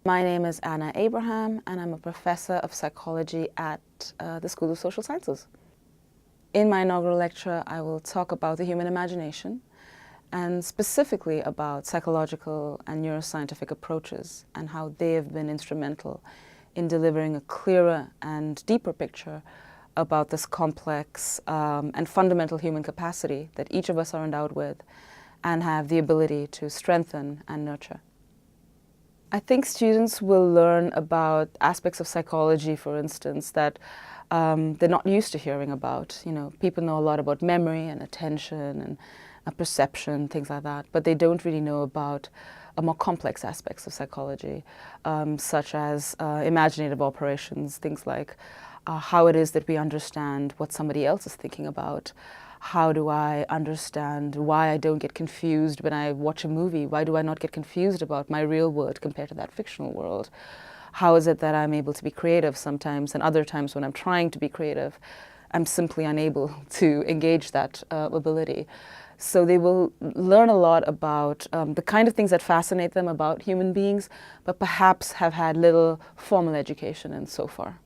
My name is Anna Abraham, and I'm a professor of psychology at the School of Social Sciences. In my inaugural lecture, I will talk about the human imagination, and specifically about psychological and neuroscientific approaches and how they have been instrumental in delivering a clearer and deeper picture about this complex and fundamental human capacity that each of us are endowed with and have the ability to strengthen and nurture. I think students will learn about aspects of psychology, for instance, that they're not used to hearing about. You know, people know a lot about memory and attention and perception, things like that, but they don't really know about more complex aspects of psychology, such as imaginative operations, things like how it is that we understand what somebody else is thinking about. How do I understand why I don't get confused when I watch a movie? Why do I not get confused about my real world compared to that fictional world? How is it that I'm able to be creative sometimes, and other times when I'm trying to be creative, I'm simply unable to engage that ability? So they will learn a lot about the kind of things that fascinate them about human beings, but perhaps have had little formal education in so far.